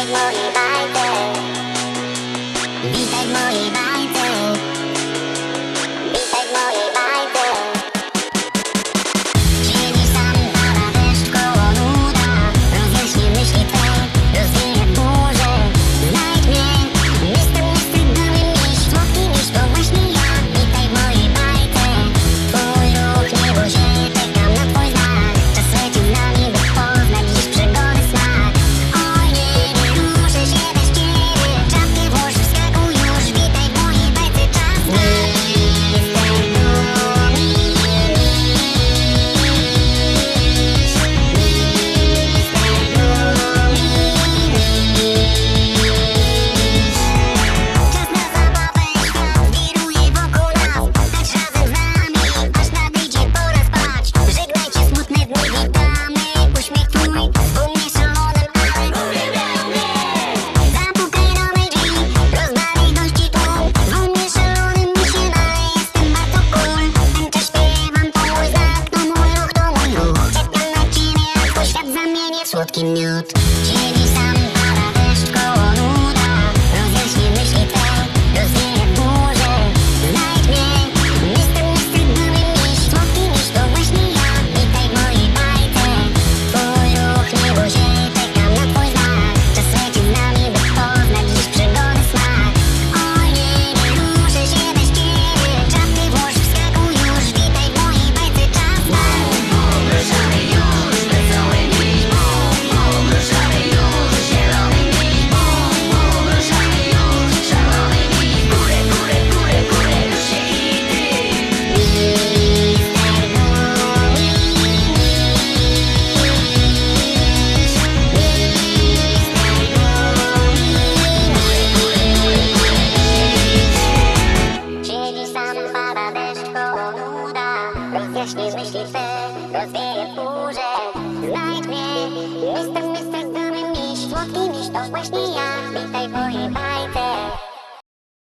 w mojej bajce. Witaj w mojej bajce. Witaj w mojej bajce. Siedzisz sam, pada deszcz koło nuda. Rozjaśnię myśli twe, rozwieje burzę. Znajdź mnie, jestem niestygły miś. Słodki miś to właśnie ja. Witaj w mojej bajce. Twój ruch nie buzieje, czekam na twój znak. Czas leci z nami, by poznać dziś przygody smak. Oj nie, nie ruszę się bez ciebie. Czapkę włóż, wskakuj już. Witaj w mojej bajce, czas na jestem tu Czas na zabawę, świat wiruje wokół nas. Tańcz razem z nami, aż nadejdzie pora spać. Żegnajcie smutne dni, witamy. Uśmiech twój, u mnie szalonym, ale uwielbiają mnie. Zapukaj do mej drzwi, rozbawi gości tłum. U mnie szalonym myślę, ale jestem bardzo cool. Tańczę, śpiewam, to mój znak, to mój ruch, to mój ruch. Czekam na ciebie, aż twój świat zamienię w słodki miód. Siedzi sam, pada deszcz koło nuda. Rozjaśnię myśli twe, rozwieje burzę. Znajdź mnie, jestem niestygły miś. Słodki miś to właśnie ja. Witaj w mojej bajce. Twój ruch nie buzieje, czekam na twój znak. Czas leci z nami, by poznać dziś przygody smak. Oj nie, nie ruszę się bez ciebie. Czapkę włóż, wskakuj już. Witaj w mojej bajce, czas na ruszamy już, wesoły miś. Ruszamy już, zielony miś. Ruszamy już, szalony miś. W górę, w górę, w górę, w górę, już się hity. Siedzi sam, pada deszcz koło nuda. Rozjaśnię myśli twe, rozwieje burzę. Znajdź mnie, jestem Mr. Dumny Miś. Słodki miś to właśnie ja. Witaj w mojej bajce.